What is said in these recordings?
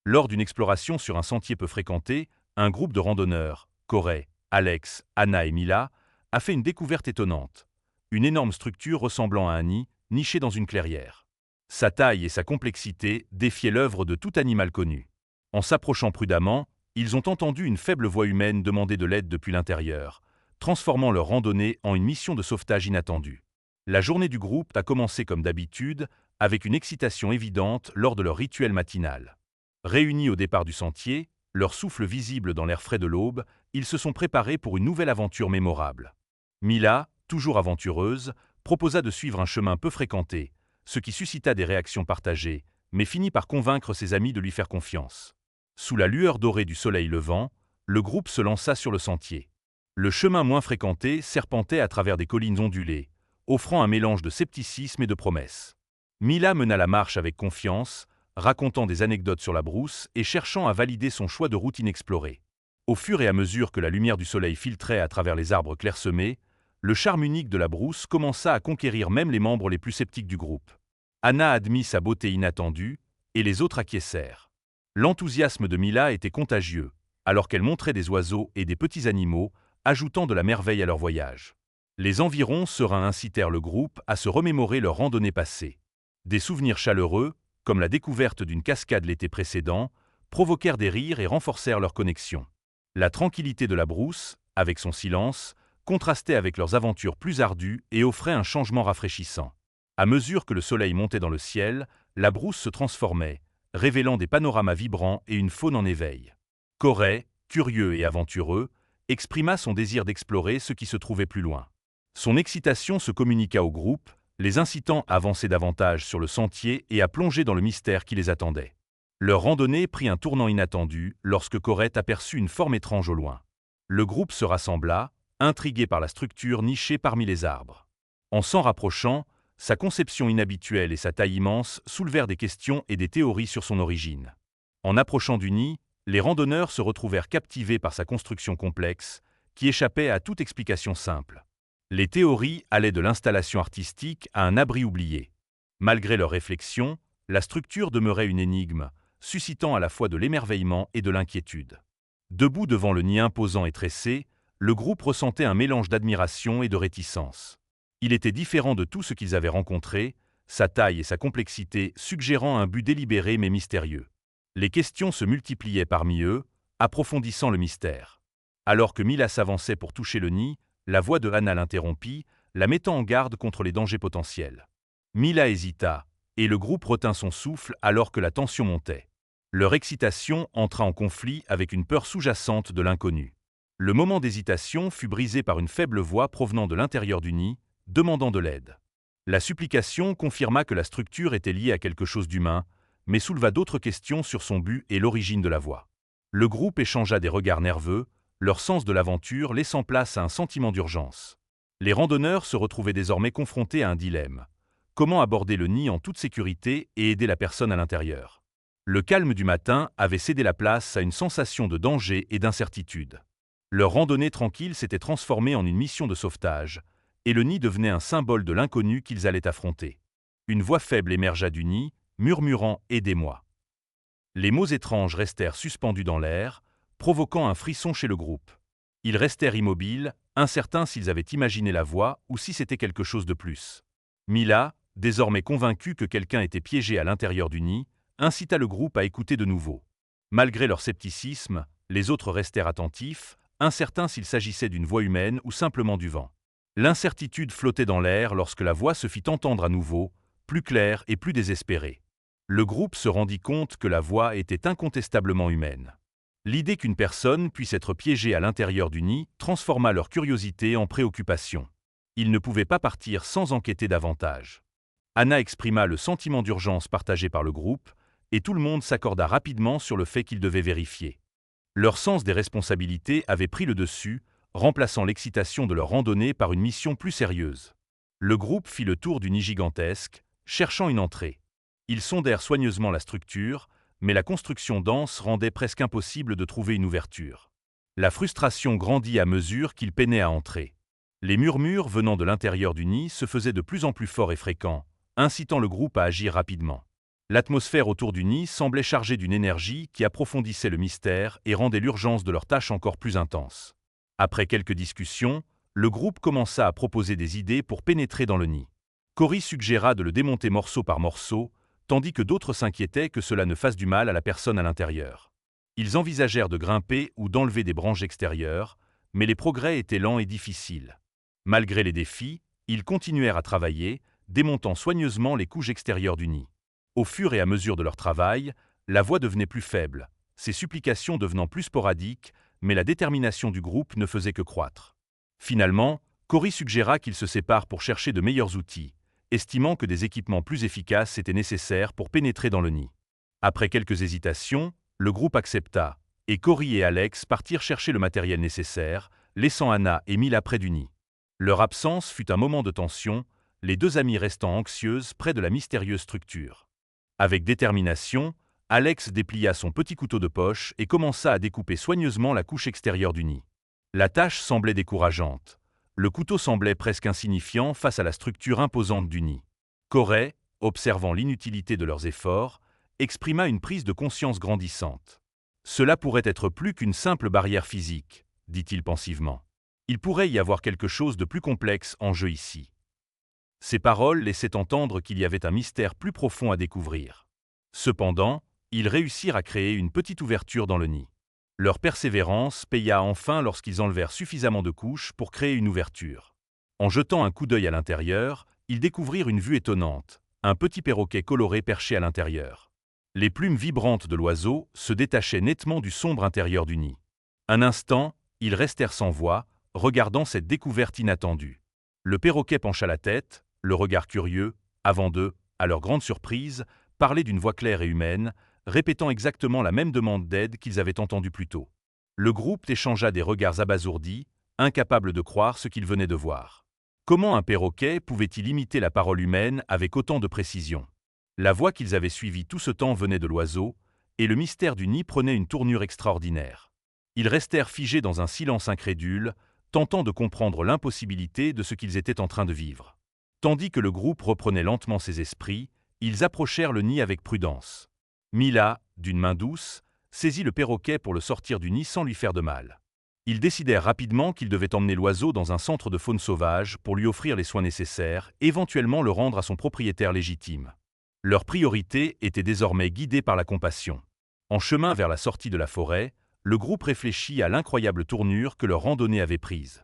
Lors d'une exploration sur un sentier peu fréquenté, un groupe de randonneurs, Corey, Alex, Anna et Mila, a fait une découverte étonnante. Une énorme structure ressemblant à un nid, nichée dans une clairière. Sa taille et sa complexité défiaient l'œuvre de tout animal connu. En s'approchant prudemment, ils ont entendu une faible voix humaine demander de l'aide depuis l'intérieur, transformant leur randonnée en une mission de sauvetage inattendue. La journée du groupe a commencé comme d'habitude, avec une excitation évidente lors de leur rituel matinal. Réunis au départ du sentier, leur souffle visible dans l'air frais de l'aube, ils se sont préparés pour une nouvelle aventure mémorable. Mila, toujours aventureuse, proposa de suivre un chemin peu fréquenté, ce qui suscita des réactions partagées, mais finit par convaincre ses amis de lui faire confiance. Sous la lueur dorée du soleil levant, le groupe se lança sur le sentier. Le chemin moins fréquenté serpentait à travers des collines ondulées, offrant un mélange de scepticisme et de promesses. Mila mena la marche avec confiance, racontant des anecdotes sur la brousse et cherchant à valider son choix de route inexplorée. Au fur et à mesure que la lumière du soleil filtrait à travers les arbres clairsemés, le charme unique de la brousse commença à conquérir même les membres les plus sceptiques du groupe. Anna admit sa beauté inattendue, et les autres acquiescèrent. L'enthousiasme de Mila était contagieux, alors qu'elle montrait des oiseaux et des petits animaux, ajoutant de la merveille à leur voyage. Les environs sereins incitèrent le groupe à se remémorer leur randonnée passée. Des souvenirs chaleureux, comme la découverte d'une cascade l'été précédent, provoquèrent des rires et renforcèrent leur connexion. La tranquillité de la brousse, avec son silence, contrastait avec leurs aventures plus ardues et offrait un changement rafraîchissant. À mesure que le soleil montait dans le ciel, la brousse se transformait, révélant des panoramas vibrants et une faune en éveil. Corey, curieux et aventureux, exprima son désir d'explorer ce qui se trouvait plus loin. Son excitation se communiqua au groupe, les incitant à avancer davantage sur le sentier et à plonger dans le mystère qui les attendait. Leur randonnée prit un tournant inattendu lorsque Corey aperçut une forme étrange au loin. Le groupe se rassembla, intrigué par la structure nichée parmi les arbres. En s'en rapprochant, sa conception inhabituelle et sa taille immense soulevèrent des questions et des théories sur son origine. En approchant du nid, les randonneurs se retrouvèrent captivés par sa construction complexe, qui échappait à toute explication simple. Les théories allaient de l'installation artistique à un abri oublié. Malgré leurs réflexions, la structure demeurait une énigme, suscitant à la fois de l'émerveillement et de l'inquiétude. Debout devant le nid imposant et tressé, le groupe ressentait un mélange d'admiration et de réticence. Il était différent de tout ce qu'ils avaient rencontré, sa taille et sa complexité suggérant un but délibéré mais mystérieux. Les questions se multipliaient parmi eux, approfondissant le mystère. Alors que Mila s'avançait pour toucher le nid, la voix de Anna l'interrompit, la mettant en garde contre les dangers potentiels. Mila hésita, et le groupe retint son souffle alors que la tension montait. Leur excitation entra en conflit avec une peur sous-jacente de l'inconnu. Le moment d'hésitation fut brisé par une faible voix provenant de l'intérieur du nid, demandant de l'aide. La supplication confirma que la structure était liée à quelque chose d'humain, mais souleva d'autres questions sur son but et l'origine de la voix. Le groupe échangea des regards nerveux, leur sens de l'aventure laissant place à un sentiment d'urgence. Les randonneurs se retrouvaient désormais confrontés à un dilemme. Comment aborder le nid en toute sécurité et aider la personne à l'intérieur? Le calme du matin avait cédé la place à une sensation de danger et d'incertitude. Leur randonnée tranquille s'était transformée en une mission de sauvetage, et le nid devenait un symbole de l'inconnu qu'ils allaient affronter. Une voix faible émergea du nid, murmurant « Aidez-moi ». Les mots étranges restèrent suspendus dans l'air, provoquant un frisson chez le groupe. Ils restèrent immobiles, incertains s'ils avaient imaginé la voix ou si c'était quelque chose de plus. Mila, désormais convaincue que quelqu'un était piégé à l'intérieur du nid, incita le groupe à écouter de nouveau. Malgré leur scepticisme, les autres restèrent attentifs, incertains s'il s'agissait d'une voix humaine ou simplement du vent. L'incertitude flottait dans l'air lorsque la voix se fit entendre à nouveau, plus claire et plus désespérée. Le groupe se rendit compte que la voix était incontestablement humaine. L'idée qu'une personne puisse être piégée à l'intérieur du nid transforma leur curiosité en préoccupation. Ils ne pouvaient pas partir sans enquêter davantage. Anna exprima le sentiment d'urgence partagé par le groupe, et tout le monde s'accorda rapidement sur le fait qu'ils devaient vérifier. Leur sens des responsabilités avait pris le dessus, remplaçant l'excitation de leur randonnée par une mission plus sérieuse. Le groupe fit le tour du nid gigantesque, cherchant une entrée. Ils sondèrent soigneusement la structure, mais la construction dense rendait presque impossible de trouver une ouverture. La frustration grandit à mesure qu'ils peinaient à entrer. Les murmures venant de l'intérieur du nid se faisaient de plus en plus forts et fréquents, incitant le groupe à agir rapidement. L'atmosphère autour du nid semblait chargée d'une énergie qui approfondissait le mystère et rendait l'urgence de leur tâche encore plus intense. Après quelques discussions, le groupe commença à proposer des idées pour pénétrer dans le nid. Cory suggéra de le démonter morceau par morceau, tandis que d'autres s'inquiétaient que cela ne fasse du mal à la personne à l'intérieur. Ils envisagèrent de grimper ou d'enlever des branches extérieures, mais les progrès étaient lents et difficiles. Malgré les défis, ils continuèrent à travailler, démontant soigneusement les couches extérieures du nid. Au fur et à mesure de leur travail, la voix devenait plus faible, ses supplications devenant plus sporadiques, mais la détermination du groupe ne faisait que croître. Finalement, Cory suggéra qu'ils se séparent pour chercher de meilleurs outils, estimant que des équipements plus efficaces étaient nécessaires pour pénétrer dans le nid. Après quelques hésitations, le groupe accepta, et Cory et Alex partirent chercher le matériel nécessaire, laissant Anna et Mila près du nid. Leur absence fut un moment de tension, les deux amies restant anxieuses près de la mystérieuse structure. Avec détermination, Alex déplia son petit couteau de poche et commença à découper soigneusement la couche extérieure du nid. La tâche semblait décourageante. Le couteau semblait presque insignifiant face à la structure imposante du nid. Cory, observant l'inutilité de leurs efforts, exprima une prise de conscience grandissante. « Cela pourrait être plus qu'une simple barrière physique, » dit-il pensivement. « Il pourrait y avoir quelque chose de plus complexe en jeu ici. » Ces paroles laissaient entendre qu'il y avait un mystère plus profond à découvrir. Cependant, ils réussirent à créer une petite ouverture dans le nid. Leur persévérance paya enfin lorsqu'ils enlevèrent suffisamment de couches pour créer une ouverture. En jetant un coup d'œil à l'intérieur, ils découvrirent une vue étonnante, un petit perroquet coloré perché à l'intérieur. Les plumes vibrantes de l'oiseau se détachaient nettement du sombre intérieur du nid. Un instant, ils restèrent sans voix, regardant cette découverte inattendue. Le perroquet pencha la tête, le regard curieux, avant de, à leur grande surprise, parler d'une voix claire et humaine, répétant exactement la même demande d'aide qu'ils avaient entendue plus tôt. Le groupe échangea des regards abasourdis, incapables de croire ce qu'ils venaient de voir. Comment un perroquet pouvait-il imiter la parole humaine avec autant de précision? La voix qu'ils avaient suivie tout ce temps venait de l'oiseau, et le mystère du nid prenait une tournure extraordinaire. Ils restèrent figés dans un silence incrédule, tentant de comprendre l'impossibilité de ce qu'ils étaient en train de vivre. Tandis que le groupe reprenait lentement ses esprits, ils approchèrent le nid avec prudence. Mila, d'une main douce, saisit le perroquet pour le sortir du nid sans lui faire de mal. Ils décidèrent rapidement qu'ils devaient emmener l'oiseau dans un centre de faune sauvage pour lui offrir les soins nécessaires, éventuellement le rendre à son propriétaire légitime. Leur priorité était désormais guidée par la compassion. En chemin vers la sortie de la forêt, le groupe réfléchit à l'incroyable tournure que leur randonnée avait prise.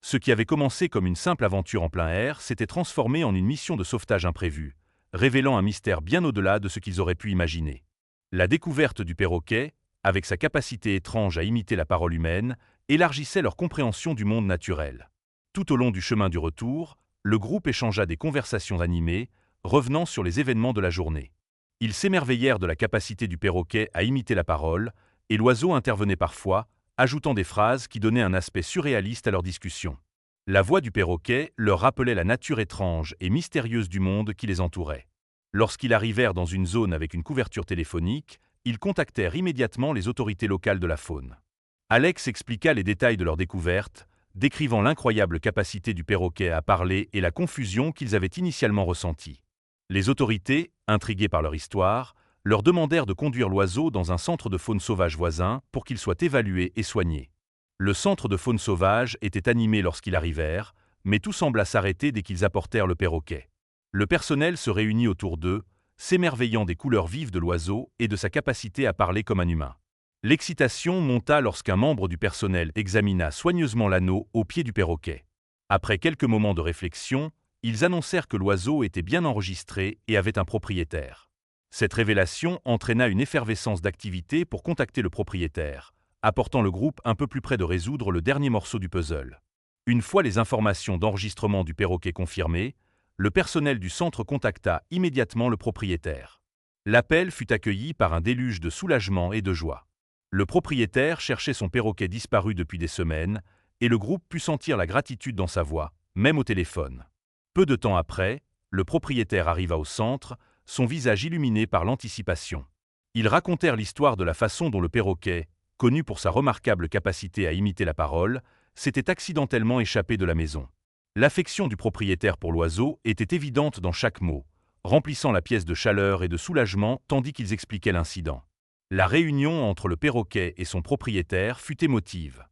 Ce qui avait commencé comme une simple aventure en plein air s'était transformé en une mission de sauvetage imprévue, révélant un mystère bien au-delà de ce qu'ils auraient pu imaginer. La découverte du perroquet, avec sa capacité étrange à imiter la parole humaine, élargissait leur compréhension du monde naturel. Tout au long du chemin du retour, le groupe échangea des conversations animées, revenant sur les événements de la journée. Ils s'émerveillèrent de la capacité du perroquet à imiter la parole, et l'oiseau intervenait parfois, ajoutant des phrases qui donnaient un aspect surréaliste à leur discussion. La voix du perroquet leur rappelait la nature étrange et mystérieuse du monde qui les entourait. Lorsqu'ils arrivèrent dans une zone avec une couverture téléphonique, ils contactèrent immédiatement les autorités locales de la faune. Alex expliqua les détails de leur découverte, décrivant l'incroyable capacité du perroquet à parler et la confusion qu'ils avaient initialement ressentie. Les autorités, intriguées par leur histoire, leur demandèrent de conduire l'oiseau dans un centre de faune sauvage voisin pour qu'il soit évalué et soigné. Le centre de faune sauvage était animé lorsqu'ils arrivèrent, mais tout sembla s'arrêter dès qu'ils apportèrent le perroquet. Le personnel se réunit autour d'eux, s'émerveillant des couleurs vives de l'oiseau et de sa capacité à parler comme un humain. L'excitation monta lorsqu'un membre du personnel examina soigneusement l'anneau au pied du perroquet. Après quelques moments de réflexion, ils annoncèrent que l'oiseau était bien enregistré et avait un propriétaire. Cette révélation entraîna une effervescence d'activité pour contacter le propriétaire, apportant le groupe un peu plus près de résoudre le dernier morceau du puzzle. Une fois les informations d'enregistrement du perroquet confirmées, le personnel du centre contacta immédiatement le propriétaire. L'appel fut accueilli par un déluge de soulagement et de joie. Le propriétaire cherchait son perroquet disparu depuis des semaines, et le groupe put sentir la gratitude dans sa voix, même au téléphone. Peu de temps après, le propriétaire arriva au centre, son visage illuminé par l'anticipation. Ils racontèrent l'histoire de la façon dont le perroquet, connu pour sa remarquable capacité à imiter la parole, s'était accidentellement échappé de la maison. L'affection du propriétaire pour l'oiseau était évidente dans chaque mot, remplissant la pièce de chaleur et de soulagement tandis qu'ils expliquaient l'incident. La réunion entre le perroquet et son propriétaire fut émotive.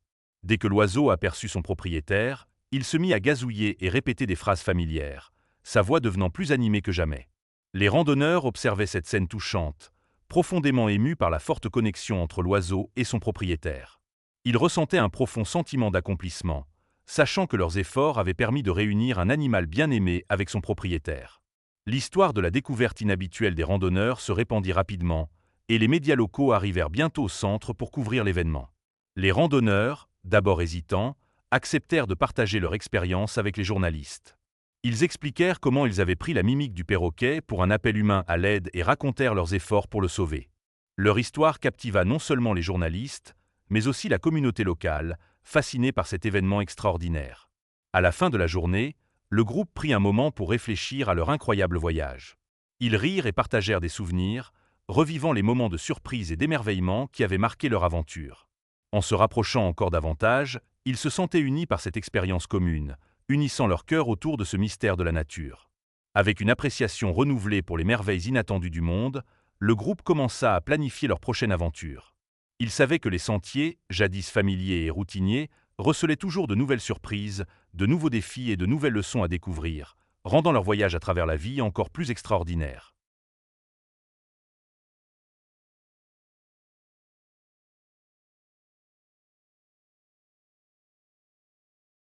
Dès que l'oiseau aperçut son propriétaire, il se mit à gazouiller et répéter des phrases familières, sa voix devenant plus animée que jamais. Les randonneurs observaient cette scène touchante, profondément émus par la forte connexion entre l'oiseau et son propriétaire. Ils ressentaient un profond sentiment d'accomplissement, sachant que leurs efforts avaient permis de réunir un animal bien-aimé avec son propriétaire. L'histoire de la découverte inhabituelle des randonneurs se répandit rapidement, et les médias locaux arrivèrent bientôt au centre pour couvrir l'événement. Les randonneurs, d'abord hésitants, acceptèrent de partager leur expérience avec les journalistes. Ils expliquèrent comment ils avaient pris la mimique du perroquet pour un appel humain à l'aide et racontèrent leurs efforts pour le sauver. Leur histoire captiva non seulement les journalistes, mais aussi la communauté locale, fascinée par cet événement extraordinaire. À la fin de la journée, le groupe prit un moment pour réfléchir à leur incroyable voyage. Ils rirent et partagèrent des souvenirs, revivant les moments de surprise et d'émerveillement qui avaient marqué leur aventure. En se rapprochant encore davantage, ils se sentaient unis par cette expérience commune, unissant leur cœur autour de ce mystère de la nature. Avec une appréciation renouvelée pour les merveilles inattendues du monde, le groupe commença à planifier leur prochaine aventure. Ils savaient que les sentiers, jadis familiers et routiniers, recelaient toujours de nouvelles surprises, de nouveaux défis et de nouvelles leçons à découvrir, rendant leur voyage à travers la vie encore plus extraordinaire.